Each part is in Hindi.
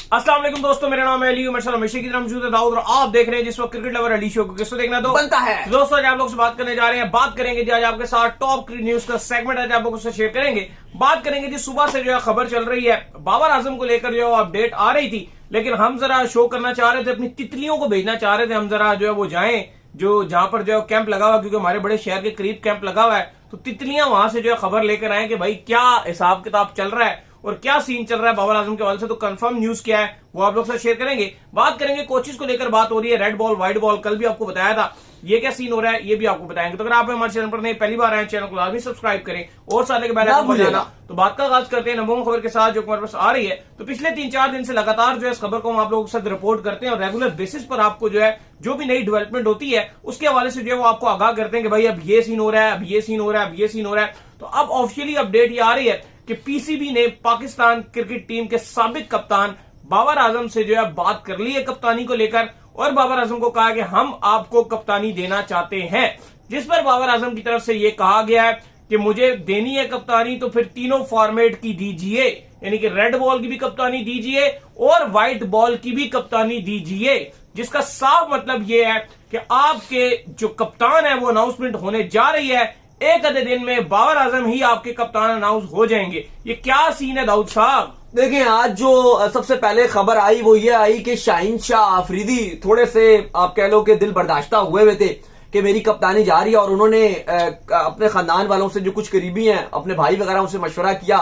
अस्सलाम वालेकुम दोस्तों, मेरा नाम है अली उमर हमेशा की तरह मौजूद है दाऊद और आप देख रहे हैं जिस वक्त क्रिकेट लवर अली शो को किसको देखना तो बनता है। दोस्तों आज आप लोग से बात करने जा रहे हैं, बात करेंगे जी आज आपके साथ टॉप न्यूज का सेगमेंट आज आप लोगों से शेयर करेंगे। बात करेंगे जी सुबह से जो है खबर चल रही है बाबर आजम को लेकर जो है अपडेट आ रही थी, लेकिन हम जरा शो करना चाह रहे थे, अपनी तितलियों को भेजना चाह रहे थे, हम जरा जो है वो जाएं जो जहां पर जो है कैंप लगा हुआ, क्योंकि हमारे बड़े शहर के करीब कैंप लगा हुआ है, तो तितलियां वहां से जो है खबर लेकर आए कि भाई क्या हिसाब किताब चल रहा है और क्या सीन चल रहा है बाबर आजम के हवाले से। तो कंफर्म न्यूज क्या है वो आप लोग से शेयर करेंगे। बात करेंगे कोचेस को लेकर, बात हो रही है रेड बॉल व्हाइट बॉल, कल भी आपको बताया था, ये क्या सीन हो रहा है ये भी आपको बताएंगे। तो अगर आप हमारे चैनल पर नहीं पहली बार आए चैनल को लाजमी सब्सक्राइब करें और साथ के बैल आइकन बजाना। तो बात का आगाज करते हैं नंबर खबर के साथ जो हमारे पास आ रही है। तो पिछले 3-4 दिन से लगातार जो है इस खबर को हम आप लोगों के साथ रिपोर्ट करते हैं और रेगुलर बेसिस पर आपको जो है जो भी नई डेवलपमेंट होती है उसके हवाले से जो है वो आपको आगाह करते हैं कि भाई अब ये सीन हो रहा है, अब ये सीन हो रहा है, अब ये सीन हो रहा है। तो अब ऑफिशियली अपडेट ये आ रही है कि पीसीबी ने पाकिस्तान क्रिकेट टीम के साबिक कप्तान बाबर आजम से जो है बात कर ली है कप्तानी को लेकर, और बाबर आजम को कहा कि हम आपको कप्तानी देना चाहते हैं। जिस पर बाबर आजम की तरफ से यह कहा गया है कि मुझे देनी है कप्तानी तो फिर तीनों फॉर्मेट की दीजिए, यानी कि रेड बॉल की भी कप्तानी दीजिए और व्हाइट बॉल की भी कप्तानी दीजिए, जिसका साफ मतलब यह है कि आपके जो कप्तान है वो अनाउंसमेंट होने जा रही है, एक आधे दिन में बाबर आजम ही आपके कप्तान अनाउंस हो जाएंगे। ये क्या सीन है दाऊद साहब? देखिए, आज जो सबसे पहले खबर आई वो ये आई कि शाहीन शाह आफरीदी थोड़े से आप कह लो कि दिल बर्दाश्ता हुए थे कि मेरी कप्तानी जा रही है, और उन्होंने अपने खानदान वालों से जो कुछ करीबी हैं, अपने भाई वगैरह उनसे मशवरा किया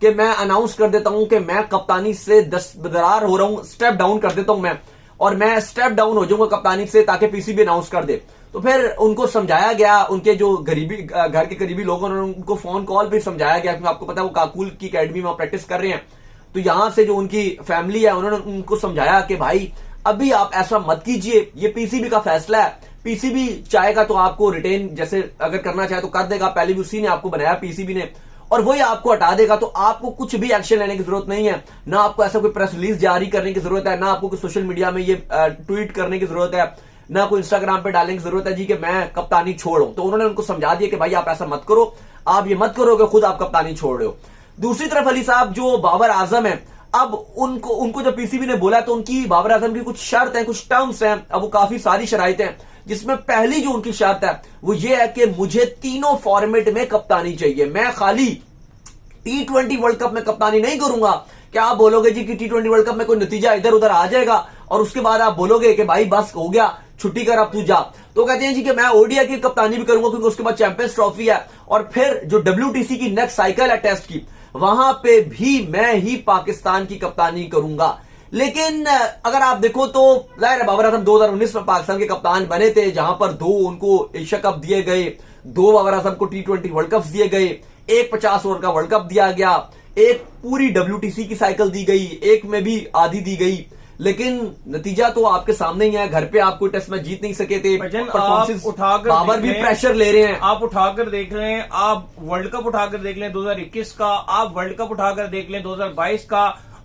कि मैं अनाउंस कर देता हूं कि मैं कप्तानी से दस्तबरदार हो रहा हूं, स्टेप डाउन कर देता हूं मैं, और मैं स्टेप डाउन हो जाऊंगा कप्तानी से ताकि पीसीबी अनाउंस कर दे। तो फिर उनको समझाया गया, उनके जो घर के करीबी लोगों ने उनको फोन कॉल भी समझाया गया, क्योंकि आपको पता है वो काकुल की एकेडमी में प्रैक्टिस कर रहे हैं, तो यहां से जो उनकी फैमिली है उन्होंने उनको समझाया कि भाई अभी आप ऐसा मत कीजिए, ये पीसीबी का फैसला है, पीसीबी चाहेगा तो आपको रिटेन जैसे अगर करना चाहे तो कर देगा, पहले भी उसी ने आपको बनाया पीसीबी ने, और वही आपको हटा देगा, तो आपको कुछ भी एक्शन लेने की जरूरत नहीं है, ना आपको ऐसा कोई प्रेस रिलीज जारी करने की जरूरत है, ना आपको कोई सोशल मीडिया में ये ट्वीट करने की जरूरत है, ना कोई इंस्टाग्राम पे डालने की जरूरत है जी कि मैं कप्तानी छोड़ू। तो उन्होंने उनको समझा दिया कि भाई आप ऐसा मत करो, आप ये मत करो कि खुद आप कप्तानी छोड़ रहे हो। दूसरी तरफ अली साहब जो बाबर आजम है, अब उनको जब पीसीबी ने बोला तो उनकी बाबर आजम की कुछ शर्त है, कुछ टर्म्स हैं, अब वो काफी सारी शराइत हैं, जिसमें पहली जो उनकी शर्त है वो ये है कि मुझे तीनों फॉर्मेट में कप्तानी चाहिए, मैं खाली T20 वर्ल्ड कप में कप्तानी नहीं करूंगा। क्या आप बोलोगे जी कि T20 वर्ल्ड कप में कोई नतीजा इधर उधर आ जाएगा और उसके बाद आप बोलोगे कि भाई बस हो गया, छुट्टी कर, अब तू जा? तो कहते हैं जी कि मैं ओडीआई की कप्तानी भी करूंगा, क्योंकि उसके बाद चैंपियंस ट्रॉफी है, और फिर जो WTC की नेक्स्ट साइकिल है टेस्ट की, वहां पे भी मैं ही पाकिस्तान की कप्तानी करूंगा। लेकिन अगर आप देखो तो जाहिर है बाबर आजम 2019 में पाकिस्तान के कप्तान बने थे, जहां पर 2 उनको एशिया कप दिए गए, 2 बाबर आजम को T20 वर्ल्ड कप दिए गए, एक 50 ओवर का वर्ल्ड कप दिया गया, एक पूरी WTC की साइकिल दी गई, एक में भी आधी दी गई, लेकिन नतीजा तो आपके सामने ही है। घर पे आप कोई टेस्ट मैच जीत नहीं सके थे, परफॉर्मेंस उठाकर बाबर भी प्रेशर ले रहे हैं, आप उठाकर देख लें, आप वर्ल्ड कप उठाकर देख लें 2021 का, आप वर्ल्ड कप उठाकर देख लें 2022 का,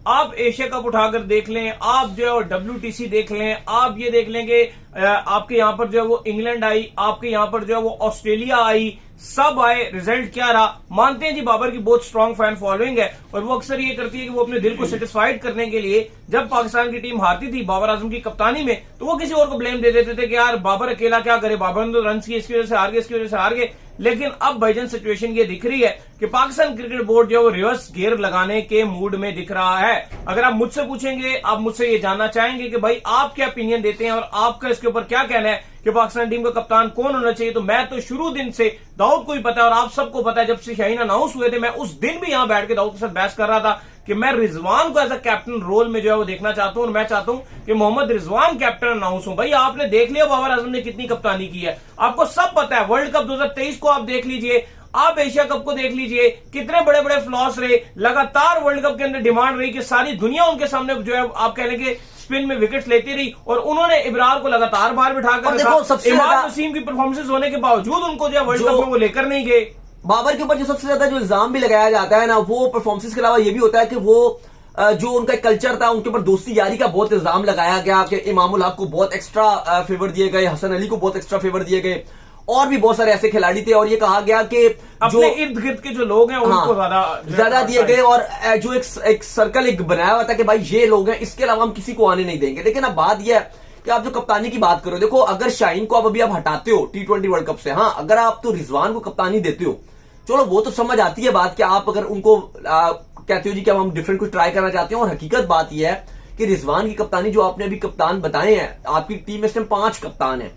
आप एशिया कप उठाकर देख लें, आप जो है WTC देख लें, आप ये देख लेंगे आपके यहां पर जो है वो इंग्लैंड आई, आपके यहां पर जो है वो ऑस्ट्रेलिया आई, सब आए, रिजल्ट क्या रहा? मानते हैं जी बाबर की बहुत स्ट्रांग फैन फॉलोइंग है और वो अक्सर ये करती है कि वो अपने दिल को सेटिस्फाइड करने के लिए जब पाकिस्तान की टीम हारती थी बाबर आजम की कप्तानी में, तो वो किसी और को ब्लेम दे देते थे कि यार बाबर अकेला क्या करे, बाबर ने तो रन किए, इसकी वजह से हार गए, इसकी वजह से हार गए। लेकिन अब भाईजान सिचुएशन ये दिख रही है कि पाकिस्तान क्रिकेट बोर्ड जो है वो रिवर्स गियर लगाने के मूड में दिख रहा है। अगर आप मुझसे पूछेंगे, आप मुझसे ये जानना चाहेंगे कि भाई आप क्या ओपिनियन देते हैं और आपका इसके ऊपर क्या कहना है कि पाकिस्तान टीम का कप्तान कौन होना चाहिए, तो मैं तो शुरू दिन से दाऊद को ही पता है और आप सबको पता है, जब से शाहीन अनाउंस हुए थे मैं उस दिन भी यहां बैठ के दाऊद के साथ बहस कर रहा था कि मैं रिजवान को एज अ कैप्टन रोल में जो है वो देखना चाहता हूं, और मैं चाहता हूं कि मोहम्मद रिजवान कैप्टन अनाउंस हो। भाई आपने देख लिया बाबर आजम ने कितनी कप्तानी की है, आपको सब पता है। वर्ल्ड कप 2023 को आप देख लीजिए, आप एशिया कप को देख लीजिए, कितने बड़े बड़े फ्लॉस रहे, लगातार वर्ल्ड कप के अंदर डिमांड रही कि सारी दुनिया उनके सामने जो है आप कह लेंगे स्पिन में विकेट्स लेती रही, और उन्होंने इब्रार को लगातार बाहर बिठाकर रखा। इमाद वसीम की परफॉर्मेंस होने के बावजूद उनको जो है वर्ल्ड कप में वो लेकर नहीं गए। बाबर के ऊपर जो सबसे ज्यादा जो इल्जाम भी लगाया जाता है ना, वो परफॉर्मेंस के अलावा ये भी होता है कि वो जो उनका कल्चर था, उनके ऊपर दोस्ती यारी का बहुत इल्जाम लगाया गया कि इमामुल हक को बहुत एक्स्ट्रा फेवर दिए गए, हसन अली को बहुत एक्स्ट्रा फेवर दिए गए, और भी बहुत सारे ऐसे खिलाड़ी थे, और ये कहा गया कि जो अपने इर्द गिर्द के जो लोग हैं उनको ज्यादा दिए गए, और जो एक सर्कल एक बनाया हुआ था कि भाई ये लोग हैं, इसके अलावा हम किसी को आने नहीं देंगे। लेकिन अब बात यह है कि आप जो कप्तानी की बात करो, देखो अगर शाहीन को अभी आप हटाते हो T20 वर्ल्ड कप से, हाँ अगर आप तो रिजवान को कप्तानी देते हो, चलो वो तो समझ आती है बात कि आप अगर उनको कहते हो जी कि हम डिफरेंट कुछ ट्राई करना चाहते हैं। और हकीकत बात यह है कि रिजवान की कप्तानी जो आपने अभी कप्तान बताए हैं, आपकी टीम में इस टाइम 5 कप्तान है।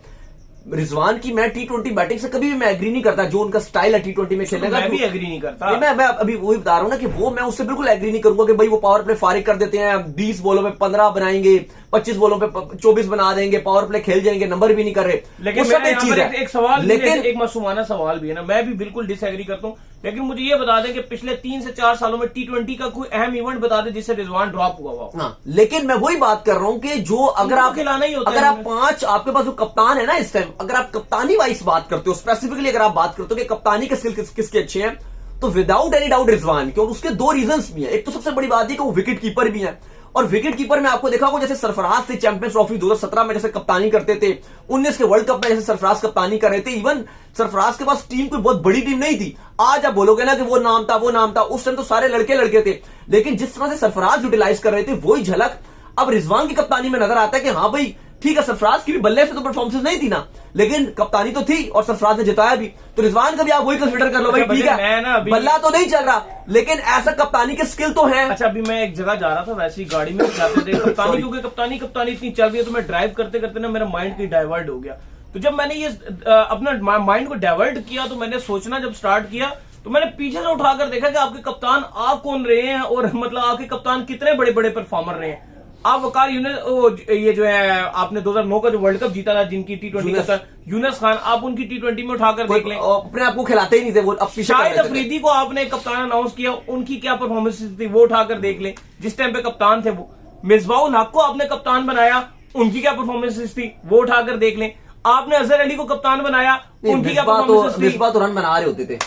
रिजवान की मैं T20 बैटिंग से कभी भी मैं एग्री नहीं करता, जो उनका स्टाइल है T20 में खेलने का, मैं भी एग्री नहीं करता। मैं अभी वही बता रहा हूं ना कि वो मैं उससे बिल्कुल एग्री नहीं करूंगा कि भाई वो पावर प्ले फारिग कर देते हैं, 20 बॉलों पे 15 बनाएंगे, 25 बॉलों पे 24 बना देंगे, पावर प्ले खेल जाएंगे, नंबर भी नहीं कर रहे। लेकिन सब एक चीज है, एक सवाल, लेकिन एक मासूमाना सवाल भी है ना, मैं भी बिल्कुल डिसएग्री करता हूँ, लेकिन मुझे ये बता दें कि पिछले 3 से 4 सालों में T20 का कोई अहम इवेंट बता दे जिससे रिजवान ड्रॉप हुआ हो। हाँ, लेकिन मैं वही बात कर रहा हूं कि जो अगर आप खिलाना ही होता अगर है, आप 5 आपके पास जो कप्तान है ना इस टाइम, अगर आप कप्तानी वाइज बात करते हो, स्पेसिफिकली अगर आप बात करते हो कि कप्तानी के स्किल किसके अच्छे हैं, तो विदाउट एनी डाउट रिजवान के। और उसके 2 रीजंस भी हैं। एक तो सबसे बड़ी बात है कि वो विकेट कीपर भी है, और विकेट कीपर में आपको देखा होगा जैसे सरफराज से चैंपियंस ट्रॉफी 2017 में जैसे कप्तानी करते थे, 19 के वर्ल्ड कप में जैसे सरफराज कप्तानी कर रहे थे। इवन सरफराज के पास टीम कोई बहुत बड़ी टीम नहीं थी। आज आप बोलोगे ना कि वो नाम था, उस टाइम तो सारे लड़के थे, लेकिन जिस तरह से सरफराज यूटिलाइज कर रहे थे वही झलक अब रिजवान की कप्तानी में नजर आता है कि हाँ भाई ठीक है, सरफराज की भी बल्ले से तो परफॉर्मेंस नहीं थी ना, लेकिन कप्तानी तो थी और सरफराज ने जिताया भी। तो रिजवान का भी आप वही कंसिडर कर लो भाई, ठीक है बल्ला तो नहीं चल रहा, लेकिन ऐसा कप्तानी के स्किल तो है। अच्छा, अभी मैं एक जगह जा रहा था, वैसी गाड़ी में जाते थे कप्तानी, क्योंकि कप्तानी इतनी चल रही है, तो मैं ड्राइव करते करते ना मेरा माइंड कहीं डाइवर्ट हो गया। तो जब मैंने ये अपना माइंड को डाइवर्ट किया, तो मैंने सोचना जब स्टार्ट किया, तो मैंने पीछे से उठाकर देखा कि आपके कप्तान आ कौन रहे हैं, और मतलब आपके कप्तान कितने बड़े बड़े परफॉर्मर रहे हैं। आप वकार यूनुस, ये जो है आपने 2009 का जो वर्ल्ड कप जीता था जिनकी T20 कप्तान यूनुस खान, आप उनकी T20 में उठाकर देख लें, अपने आप को खिलाते ही नहीं थे वो। शाहिद अफरीदी को आपने कप्तान अनाउंस किया, उनकी क्या परफॉर्मेंस थी वो उठाकर देख लें, जिस टाइम पे कप्तान थे वो। मिसबाउल हक को आपने कप्तान बनाया, उनकी क्या परफॉर्मेंस थी वो उठाकर देख लें। आपने अजहर अली को कप्तान बनाया, उनकी क्या परफॉर्मेंस थी। मिसबाह तो रन बना रहे होते थे,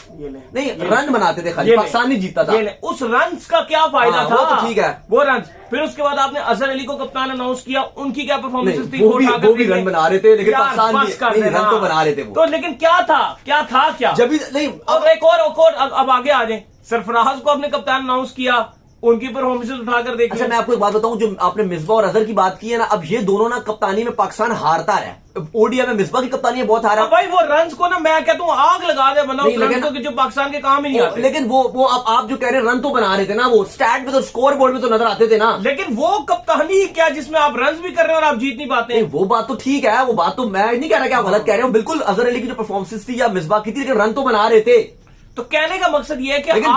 नहीं रन बनाते थे खाली, पाकिस्तान नहीं जीतता था। उस रन का क्या फायदा था, वो तो ठीक है वो रन। फिर उसके बाद आपने अजहर अली को कप्तान अनाउंस किया, उनकी क्या परफॉर्मेंस थी वो भी रन बना रहे थे, लेकिन पाकिस्तान भी रन तो बना रहे थे वो। तो लेकिन क्या था जब नहीं। अब एक और अब आगे आ जाए, सरफराज को आपने कप्तान अनाउंस किया, उनकी परफॉर्मेंस उठाकर देखिए। अच्छा, मैं आपको एक बात बताऊं, जो आपने मिसबाह और अजहर की बात की है ना, अब ये दोनों ना कप्तानी में पाकिस्तान हारता है। ओडीआई में मिसबाह की कप्तानी में बहुत हारा भाई, वो रन्स को ना मैं कहता हूं आग लगा दे बंदा उस रन को कि जो पाकिस्तान के काम ही नहीं आते। लेकिन वो आप जो कह रहे हैं रन तो बना रहे थे ना, वो स्टैट में तो स्कोर बोर्ड में तो नजर आते थे ना। लेकिन वो कप्तानी क्या जिसमें आप रन भी कर रहे हैं और आप जीत नहीं पाते। वो बात तो ठीक है, वो बात तो मैं नहीं कह रहा कि आप गलत कह रहे हो, बिल्कुल अजहर अली की जो परफॉर्मेंस थी या मिसबाह की थी, लेकिन रन तो बना रहे थे। तो कहने का मकसद ये है कि आपने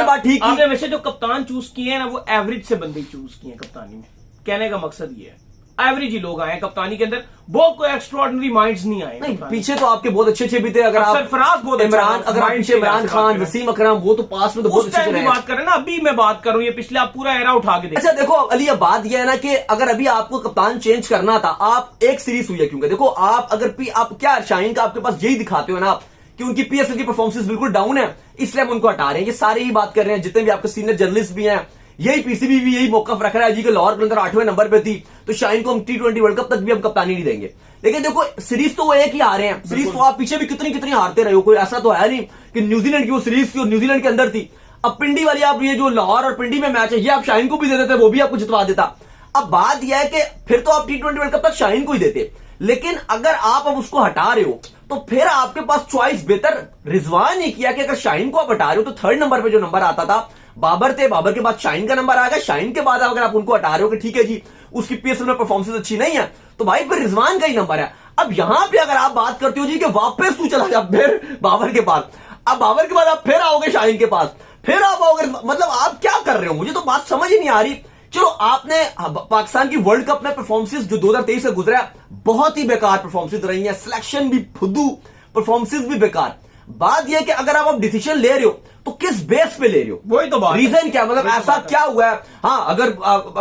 बात ठीक की, आपने वैसे जो कप्तान चूज किए हैं ना, वो एवरेज से बंदे चूज किए हैं कप्तानी में। कहने का मकसद ये है एवरेज ही लोग आए कप्तानी के अंदर, बहुत कोई एक्स्ट्रॉर्डिनरी माइंड्स नहीं आए। नहीं, पीछे तो आपके बहुत अच्छे भी थे। अगर आप सरफराज बहुत इमरान, अगर आप पीछे इमरान खान, वसीम अकरम, वो तो पास में तो बहुत अच्छे रहे। बात करें ना, अभी मैं बात कर रहा हूँ, ये पिछले आप पूरा एरा उठा के देखो। अच्छा देखो अली, अब बात यह है ना कि अगर अभी आपको कप्तान चेंज करना था, आप एक सीरीज हुई है, क्योंकि देखो आप अगर आप क्या शाहीन का आपके पास यही दिखाते हो ना कि उनकी पीएसएल की परफॉर्मेंस बिल्कुल डाउन है, इसलिए हम उनको हटा रहे हैं। ये सारे ही बात कर रहे हैं, जितने भी आपके सीनियर जर्नलिस्ट भी हैं, यही पीसीबी भी यही मौका रख रहा है जी कि लाहौर के अंदर 8वें नंबर पे थी, तो शाहीन को हम T20 वर्ल्ड कप तक भी हम कप्तानी नहीं देंगे। लेकिन देखो सीरीज तो वो एक ही आ रहे हैं, सीरीज तो आप पीछे भी कितनी हारते रहे हो, कोई ऐसा तो है नहीं कि न्यूजीलैंड की वो सीरीज थी और न्यूजीलैंड के अंदर थी। अब पिंडी वाली आप ये जो लाहौर और पिंडी में मैच है, ये आप शाहीन को भी दे देते, वो भी आपको जितवा देता। अब बात यह है कि फिर तो आप T20 वर्ल्ड कप तक शाहीन को ही देते, लेकिन अगर आप अब उसको हटा रहे हो तो फिर आपके पास चॉइस बेहतर रिजवान ने किया कि अगर शाहीन को आप हटा रहे हो तो 3rd नंबर पे जो नंबर आता था बाबर थे, बाबर के बाद शाहीन का नंबर आएगा, शाहीन के बाद अगर आप उनको हटा रहे हो कि ठीक है जी उसकी पीएसएल में परफॉर्मेंस अच्छी नहीं है, तो भाई फिर रिजवान का ही नंबर है। अब यहां पे अगर आप बात करते हो जी कि वापस तू चला जा फिर बाबर के पास, अब बाबर के बाद आप फिर आओगे शाहीन के पास, फिर आप आओगे, मतलब आप क्या कर रहे हो, मुझे तो बात समझ ही नहीं आ रही। चलो आपने पाकिस्तान की वर्ल्ड कप में परफॉर्मेंस जो 2023 से गुजरा बहुत ही बेकार परफॉर्मेंस रही है, सिलेक्शन भी फुद्दू, परफॉर्मेंस भी बेकार। बात यह कि अगर आप डिसीजन ले रहे हो तो किस बेस पे ले रहे हो, वही तो बात, रीजन क्या, मतलब ऐसा क्या हुआ है। हाँ, अगर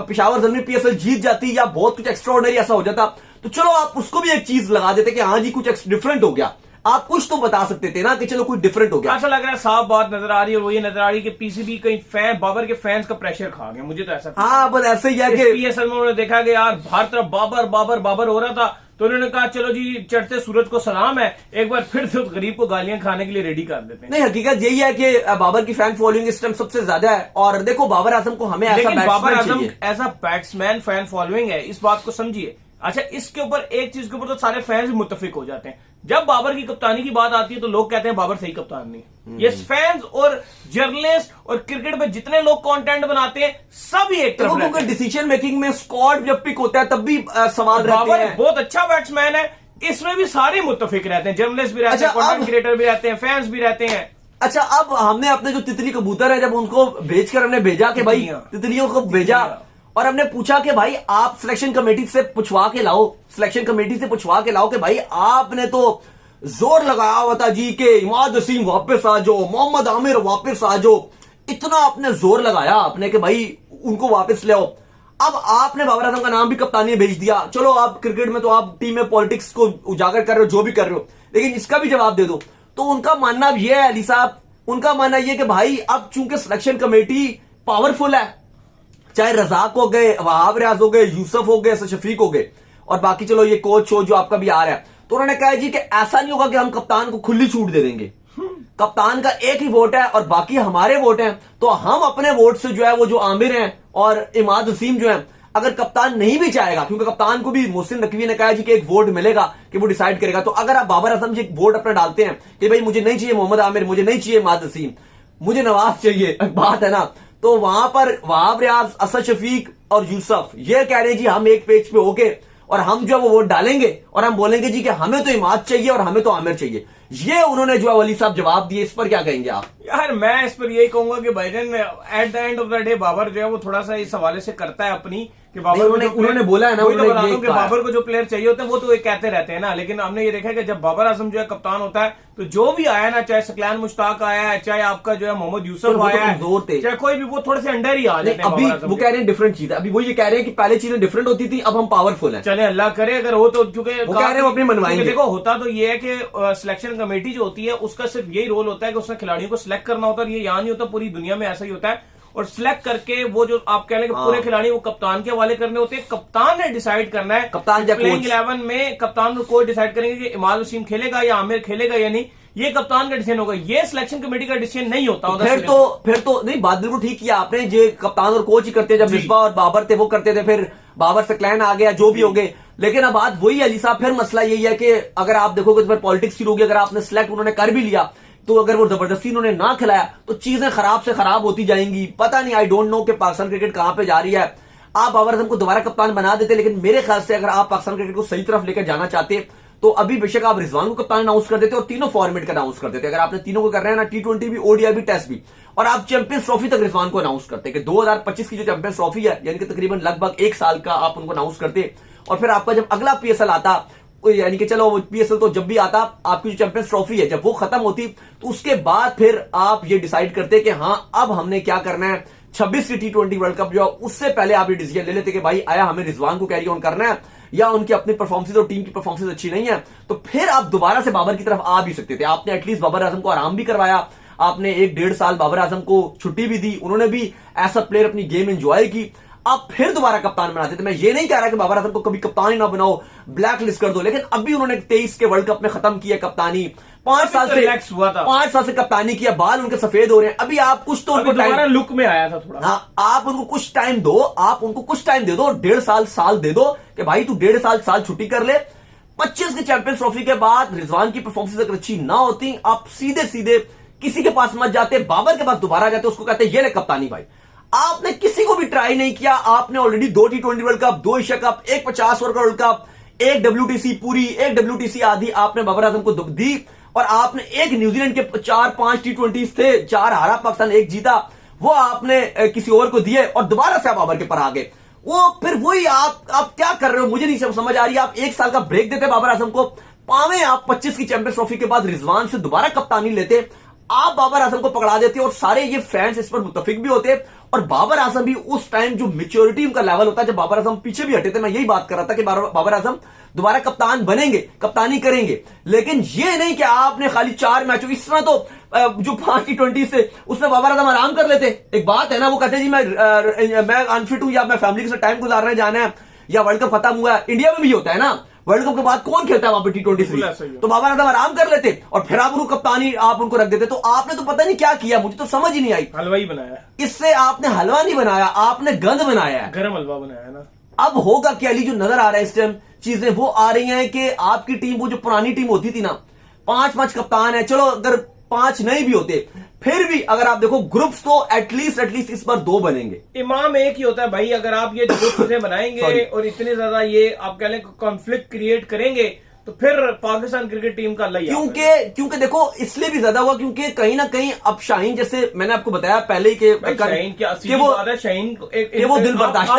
पेशावर जमीन पीएसएल जीत जाती या बहुत कुछ एक्स्ट्राऑर्डिनरी ऐसा हो जाता तो चलो आप उसको भी एक चीज लगा देते कि हाँ जी कुछ डिफरेंट हो गया, आप कुछ तो बता सकते थे ना कि चलो कुछ डिफरेंट हो गया। ऐसा लग रहा है साफ बात नजर आ रही है, और वो ये नजर आ रही है कि पीसीबी कहीं फैन बाबर के फैंस का प्रेशर खा गया, मुझे तो ऐसा। हाँ बस ऐसे ही है कि पीएसएल में उन्होंने देखा कि यार हर तरफ बाबर बाबर बाबर हो रहा था, तो उन्होंने कहा चलो जी चढ़ते सूरज को सलाम है, एक बार फिर से उस गरीब को गालियां खाने के लिए रेडी कर देते हैं। नहीं, हकीकत यही है कि बाबर की फैन फॉलोइंग इस टाइम सबसे ज्यादा है। और देखो बाबर आजम को हमें ऐसा लेकिन बाबर बैट्समैन आजम चाहिए। ऐसा बैट्समैन फैन फॉलोइंग है, इस बात को समझिए। अच्छा, इसके ऊपर एक चीज के ऊपर तो सारे फैंस मुत्तफिक हो जाते हैं, जब बाबर की कप्तानी की बात आती है तो लोग कहते हैं बाबर सही कप्तान नहीं। ये फैंस और जर्नलिस्ट और क्रिकेट में जितने लोग कंटेंट बनाते हैं सब ही एक तरफ रहते हैं। डिसीजन मेकिंग में स्क्वाड जब पिक होता है तब भी सवाल रहते बाबर हैं। बहुत अच्छा बैट्समैन है, इसमें भी सारे मुत्तफिक रहते हैं, जर्नलिस्ट भी रहते हैं, अच्छा, कंटेंट क्रिएटर भी रहते हैं, फैंस भी रहते हैं। अच्छा, अब हमने अपने जो तितली कबूतर है जब उनको भेजकर हमने भेजा कि भाई तितलियों को भेजा और हमने पूछा कि भाई आप सिलेक्शन कमेटी से पूछवा के लाओ, सिलेक्शन कमेटी से पूछवा के लाओ कि भाई आपने तो जोर लगाया हुआ था जी कि इमाद वसीम वापस आ जाओ, मोहम्मद आमिर वापस आ जाओ, इतना आपने जोर लगाया आपने कि भाई उनको वापस ले आओ। अब आपने बाबर आजम का नाम भी कप्तानी भेज दिया। चलो आप क्रिकेट में तो आप टीम में पॉलिटिक्स को उजागर कर रहे हो, जो भी कर रहे हो, लेकिन इसका भी जवाब दे दो। तो उनका मानना यह है अली साहब, उनका मानना यह कि भाई अब चूंकि सिलेक्शन कमेटी पावरफुल है, चाहे रजाक हो गए, वहाब रियाज हो गए, यूसुफ हो गए, शफीक हो गए, और बाकी चलो ये कोच हो जो आपका भी आ रहा है, तो उन्होंने कहा जी कि ऐसा नहीं होगा कि हम कप्तान को खुली छूट दे देंगे। कप्तान का एक ही वोट है और बाकी हमारे वोट हैं, तो हम अपने वोट से जो है वो जो आमिर हैं और इमाद वसीम जो है, अगर कप्तान नहीं भी चाहेगा, क्योंकि कप्तान को भी मोहसिन नकवी ने कहा जी कि एक वोट मिलेगा कि वो डिसाइड करेगा, तो अगर आप बाबर आजम जी एक वोट अपना डालते हैं कि भाई मुझे नहीं चाहिए मोहम्मद आमिर, मुझे नहीं चाहिए इमाद वसीम, मुझे नवाज चाहिए, बात है ना, तो वहां पर वहाब रियाज, असद शफीक और यूसुफ ये कह रहे हैं जी हम एक पेज पे होके और हम जो है वो वोट डालेंगे और हम बोलेंगे जी कि हमें तो इमाद चाहिए और हमें तो आमिर चाहिए। ये उन्होंने जो है वली साहब जवाब दिए, इस पर क्या कहेंगे आप? यार मैं इस पर यही कहूंगा कि भाईजान at the end of the day Babar जो है वो थोड़ा सा इस हवाले से करता है अपनी कि बाबर उन्होंने बोला है ना, कि बाबर को जो प्लेयर चाहिए होते हैं वो तो एक कहते रहते हैं ना, लेकिन हमने ये देखा है कि जब बाबर आजम जो है कप्तान होता है तो जो भी आया ना, चाहे सकलान मुश्ताक आया है, चाहे आपका जो है मोहम्मद यूसुफ आया है, चाहे कोई भी, वो थोड़े से अंडर ही आ जाते हैं। अभी वो कह रहे हैं डिफरेंट चीज है, अभी वो ये कह रहे हैं कि पहले चीजें डिफरेंट होती थी, अब हम पावरफुल हैं। चले अल्लाह करे अगर हो तो, क्योंकि वो कह रहे हैं अपनी मनवाएंगे। देखो होता तो ये है कि सिलेक्शन कमेटी जो होती है उसका सिर्फ यही रोल होता है कि उसने खिलाड़ियों को सिलेक्ट करना होता है, ये यहाँ नहीं होता, पूरी दुनिया में ऐसा ही होता है, और सिलेक्ट करके वो जो आप कह रहे हैं कि पूरे खिलाड़ी वो कप्तान के हवाले करने होते हैं, कप्तान ने डिसाइड करना है, कप्तान या प्लेइंग 11 में कप्तान को कोच डिसाइड करेंगे कि इमाद वसीम खेलेगा या आमिर खेलेगा या नहीं, ये कप्तान का डिसीजन होगा, ये सिलेक्शन कमेटी का डिसीजन नहीं होता। फिर तो नहीं, बात बिल्कुल ठीक किया आपने, जो कप्तान और कोच ही करते, जब मिसबा और बाबर थे वो करते थे, फिर बाबर से क्लैन आ गया, जो भी हो गए, लेकिन अब बात वही अली साहब, फिर मसला यही है कि अगर आप देखोगे तो फिर पॉलिटिक्स शुरू होगी, अगर आपने सिलेक्ट उन्होंने कर भी लिया तो अगर वो जबरदस्ती उन्होंने ना खिलाया तो चीजें खराब से खराब होती जाएंगी। पता नहीं, आई डोंट नो कि पाकिस्तान क्रिकेट कहां पे जा रही है। आप बाबर आजम को दोबारा कप्तान बना देते, लेकिन मेरे ख्याल से अगर आप पाकिस्तान क्रिकेट को सही तरफ लेकर जाना चाहते तो अभी बेशक आप रिजवान को कप्तान अनाउंस कर देते और तीनों फॉर्मेट का अनाउंस कर देते। अगर आपने तीनों को कर रहे हैं ना, T20 भी, ODI भी, टेस्ट भी, और आप चैंपियंस ट्रॉफी तक रिजवान को अनाउंस करते कि 2025 की जो चैंपियंस ट्रॉफी है, यानी कि तकरीबन लगभग 1 साल का आप उनको अनाउंस करते, और फिर आपका जब अगला PSL आता, यानी कि चलो PSL तो जब भी आता, आपकी जो चैंपियंस ट्रॉफी है जब वो खत्म होती तो उसके बाद फिर आप ये डिसाइड करते कि हाँ अब हमने क्या करना है, 26 की T20 वर्ल्ड कप जो है उससे पहले आप ये डिसीजन ले लेते कि भाई आया हमें रिजवान को कैरी ऑन करना है या उनकी अपनी परफॉर्मेंस और टीम की परफॉर्मेंस अच्छी नहीं है, तो फिर आप दोबारा से बाबर की तरफ आ भी सकते थे। आपने एटलीस्ट बाबर आजम को आराम भी करवाया, आपने 1-1.5 साल बाबर आजम को छुट्टी भी दी, उन्होंने भी एज अ प्लेयर अपनी गेम एंजॉय की, आप फिर दोबारा कप्तान बनाते थे। मैं ये नहीं कह रहा कि बाबर आजम को कभी कप्तान ही ना बनाओ, ब्लैक लिस्ट कर दो, लेकिन अभी उन्होंने 23 के वर्ल्ड कप में खत्म किया कप्तानी, 5 साल से कप्तानी किया, बाल उनके सफेद हो रहे हैं, अभी आप कुछ तो उनको दोबारा लुक में आया था थोड़ा। हाँ, आप उनको कुछ टाइम दो, आप उनको कुछ टाइम दे दो, 1.5 साल दे दो कि भाई तू 1.5 साल छुट्टी कर ले। 25 की चैंपियंस ट्रॉफी के बाद रिजवान की परफॉर्मेंस अगर अच्छी ना होती, आप सीधे सीधे किसी के पास मत जाते, बाबर के पास दोबारा जाते, उसको कहते ये ले कप्तानी भाई। आपने किसी को भी ट्राई नहीं किया, आपने already 2 T20 world cup, 2 Asia cup, 1 50 over का वर्ल्ड कप, 1 WTC पूरी, 1 WTC आधी आपने बाबर आजम को दी, और आपने एक न्यूजीलैंड के 4-5 T20 थे, 4 हारा पाकिस्तान, 1 जीता, वो आपने किसी और को दिए और दोबारा से आप बाबर के पर आ गए। वो फिर वही आप क्या कर रहे हो, मुझे नहीं समझ आ रही। आप 1 साल का ब्रेक देते बाबर आजम को, पावे आप 25 की चैंपियंस ट्रॉफी के बाद रिजवान से दोबारा कप्तानी लेते, आप बाबर आजम को पकड़ा देते और सारे ये फैंस इस पर मुत्तफिक भी होते और बाबर आजम भी उस टाइम जो मेच्योरिटी उनका लेवल होता है, जब बाबर आजम पीछे भी हटे थे, मैं यही बात कर रहा था कि बाबर आजम दोबारा कप्तान बनेंगे, कप्तानी करेंगे। लेकिन ये नहीं कि आपने खाली 4 मैचों, इस तरह तो जो 5 T20 से उसमें बाबर आजम आराम कर लेते। एक बात है ना, वो कहते हैं जी मैं अनफिट हूं या मैं फैमिली के साथ टाइम गुजारने जाना है या वर्ल्ड कप खत्म हुआ है। इंडिया में भी होता है ना, वर्ल्ड कप के बाद कौन खेलता है वहां पे T20 सीरीज, तो बाबर आजम आराम कर लेते और फिर आप उनको कप्तानी आप उनको रख देते। तो आपने तो पता नहीं क्या किया, मुझे तो समझ ही नहीं आई। हलवा ही बनाया, इससे आपने हलवा नहीं बनाया, आपने गंद बनाया है, गरम हलवा बनाया है ना। अब होगा क्या, अली जो नजर आ रहा है इस टाइम चीजें वो आ रही हैं कि आपकी टीम, वो जो पुरानी टीम होती थी ना, 5-5 कप्तान है, चलो अगर 5 नहीं भी होते फिर भी अगर आप देखो ग्रुप्स तो एटलीस्ट इस बार 2 बनेंगे। इमाम एक ही होता है भाई। अगर आप ये 2 चीजें बनाएंगे और इतने ज्यादा ये आप कह लें कॉन्फ्लिक्ट क्रिएट करेंगे तो फिर पाकिस्तान क्रिकेट टीम का लई। क्योंकि देखो इसलिए भी ज्यादा हुआ क्योंकि कहीं ना कहीं अब शाहीन, जैसे मैंने आपको बताया पहले ही शाहीन क्या शाहीन वो दिल बर्दाश्त है।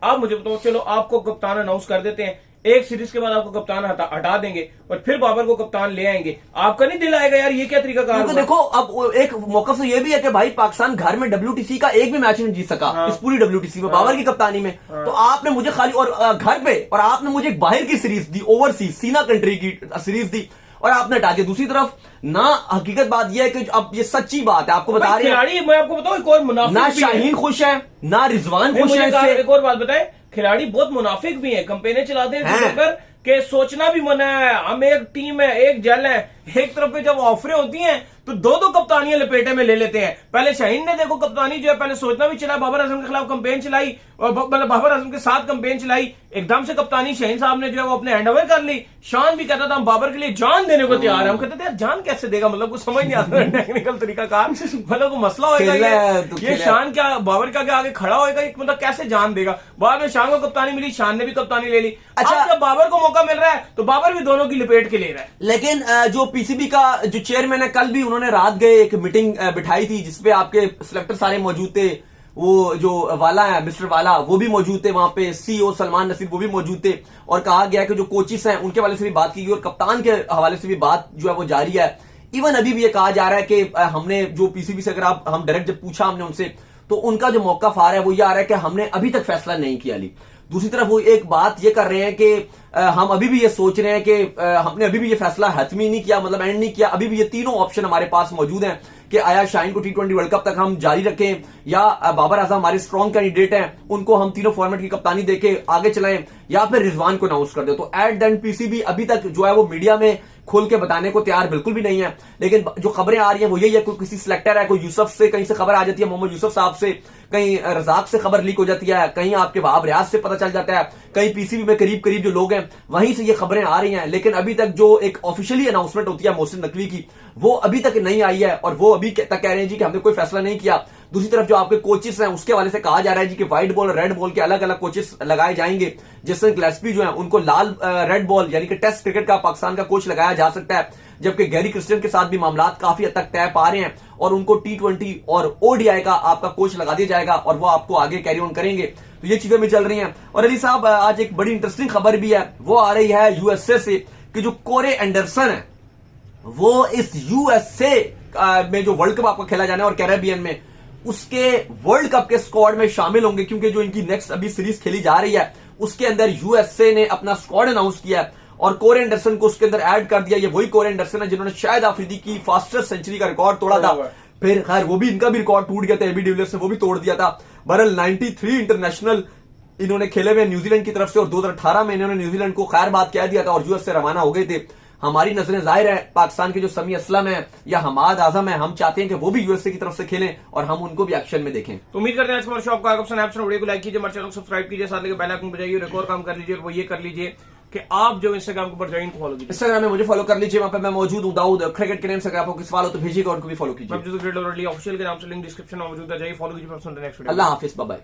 आप मुझे बताओ, चलो आपको कप्तान अनाउंस कर देते हैं, एक सीरीज के बाद आपको कप्तान हटा देंगे और फिर बाबर को कप्तान ले आएंगे, आपका नहीं दिल आएगा यार ये क्या तरीका कार हुआ? देखो अब एक मौका तो ये भी है कि भाई पाकिस्तान घर में WTC का एक भी मैच नहीं जीत सका। इस पूरी WTC में बाबर की कप्तानी में। तो आपने मुझे खाली और घर पे, और आपने मुझे एक बाहर की सीरीज दी, ओवरसीज सीना कंट्री की सीरीज दी और आपने हटा दिया। दूसरी तरफ ना, हकीकत बात यह है कि अब ये सच्ची बात है, आपको बता रहे हैं, मैं आपको बताऊं एक और मुनाफिक ना शाहीन खुश है ना रिजवान खुश है। एक और बात बताए, खिलाड़ी बहुत मुनाफिक भी है, कंपेनें चलाते हैं कि सोचना भी मना है, हम एक टीम है, एक जल है। एक तरफ पे जब ऑफरें होती हैं तो 2-2 कप्तानियां लपेटे में ले लेते हैं। पहले शाहीन ने देखो कप्तानी जो है पहले सोचना भी चला, बाबर आजम के खिलाफ कंपेन चलाई और बाबर आजम के साथ कंपेन चलाई, एकदम से कप्तानी शाहीन साहब ने जो है वो अपने हैंडओवर कर ली। शान भी कहता था हम बाबर के लिए जान देने को तैयार है। हम कहते थे जान कैसे देगा, मतलब कुछ समझ नहीं आता टेक्निकल तरीका कार, मतलब मसला होगा ये शान क्या बाबर का आगे खड़ा होगा, मतलब कैसे जान देगा। बाद में शान को कप्तानी मिली, शान ने भी कप्तानी ले ली। अच्छा, जब बाबर को मौका मिल रहा है तो बाबर भी दोनों की लपेट के ले रहा है। लेकिन जो पीसीबी का जो चेयरमैन है, कल भी उन्होंने रात गए एक मीटिंग बिठाई थी जिसपे आपके सिलेक्टर सारे मौजूद थे, वो जो वाला है मिस्टर वाला वो भी मौजूद थे, वहां पे CEO सलमान नसीर वो भी मौजूद थे और कहा गया कि जो कोचिस हैं उनके हवाले से भी बात की गई और कप्तान के हवाले से भी बात जो है वो जारी है। इवन अभी भी ये कहा जा रहा है कि हमने जो पीसीबी से अगर हम डायरेक्ट जब पूछा हमने उनसे तो उनका जो मौका फार है वो ये आ रहा है कि हमने अभी तक फैसला नहीं किया ली। दूसरी तरफ वो एक बात ये कर रहे हैं कि हम अभी भी ये सोच रहे हैं कि हमने अभी भी ये फैसला हतमी नहीं किया, मतलब एंड नहीं किया। अभी भी ये तीनों ऑप्शन हमारे पास मौजूद हैं कि आया शाहीन को T20 वर्ल्ड कप तक हम जारी रखें या बाबर आजम हमारे स्ट्रॉन्ग कैंडिडेट हैं उनको हम तीनों फॉर्मेट की कप्तानी देके आगे चलाएं या फिर रिजवान को अनाउंस कर दे। तो एट देन पीसीबी अभी तक जो है वो मीडिया में खोल के बताने को तैयार बिल्कुल भी नहीं है। लेकिन जो खबरें आ रही हैं वो यही है, कोई किसी सिलेक्टर है, कोई यूसुफ से कहीं से खबर आ जाती है, मोहम्मद यूसुफ साहब से, कहीं रजाक से खबर लीक हो जाती है, कहीं आपके वहाब रियाज से पता चल जाता है, कहीं पीसीबी में करीब करीब जो लोग हैं वहीं से ये खबरें आ रही हैं। लेकिन अभी तक जो एक ऑफिशियली अनाउंसमेंट होती है मोहसिन नकवी की वो अभी तक नहीं आई है और वो अभी तक कह रहे हैं जी कि हमने कोई फैसला नहीं किया। दूसरी तरफ जो आपके कोचेस हैं उसके हवाले से कहा जा रहा है जी कि व्हाइट बॉल और रेड बॉल के अलग अलग कोचेस लगाए जाएंगे। जैसे गिलेस्पी जो है उनको लाल रेड बॉल यानी कि टेस्ट क्रिकेट का पाकिस्तान का कोच लगाया जा सकता है, जबकि गैरी क्रिस्टियन के साथ भी मामलात काफी हद तक तय पा रहे हैं और उनको T20 और ODI का आपका कोच लगा दिया जाएगा और वो आपको आगे कैरी ऑन करेंगे। तो ये चीजें भी चल रही हैं। और अली साहब आज एक बड़ी इंटरेस्टिंग खबर भी है, वो आ रही है USA से कि जो कोरे एंडरसन है वो इस USA में जो वर्ल्ड कप आपको खेला जाना है और कैरेबियन में उसके वर्ल्ड कप के स्क्वाड में शामिल होंगे, क्योंकि जो इनकी नेक्स्ट अभी सीरीज खेली जा रही है उसके अंदर USA ने अपना स्क्वाड अनाउंस किया है और कोरे एंडरसन को उसके अंदर ऐड कर दिया। ये वही कोरे एंडरसन है जिन्होंने शायद अफरीदी की फास्टेस्ट सेंचुरी का रिकॉर्ड तोड़ा था, फिर खैर वो भी इनका भी रिकॉर्ड टूट गया था, एबी डिविलियर्स ने वो भी तोड़ दिया था। बहरहाल 93 इंटरनेशनल इन्होंने खेले हुए न्यूजीलैंड की तरफ से और 2018 में इन्होंने न्यूजीलैंड को खैर बात कह दिया था और यूएस से रवाना हो गए थे। हमारी नजरें जाहिर है पाकिस्तान के जो समी असलम है या हमाद आजम है, हम चाहते हैं कि वो भी यूएसए की तरफ से खेलें और हम उनको भी एक्शन में देखें। तो उम्मीद करते हैं आज हमारे शो आपका वीडियो को लाइक कीजिए, हमारे चैनल को सब्सक्राइब कीजिए, साथ में बेल आइकन बजाइए, एक और काम कर लीजिए वो ये कर लीजिए कि आप जो इंस्टाग्राम पर ज्वाइन को फॉलो कीजिए। इंस्टाग्राम में मुझे फॉलो कर लीजिए, वहां पे मैं मौजूद हूं दाऊद क्रिकेट के नाम से। आपको किस सवाल हो तो भेजिएगा, उनको भी फॉलो कीजिए। ऑफिशियल के नाम से लिंक डिस्क्रिप्शन में मौजूद है, जाइए फॉलो कीजिए। नेक्स्ट वीडियो, अल्लाह हाफिज, बाय बाय।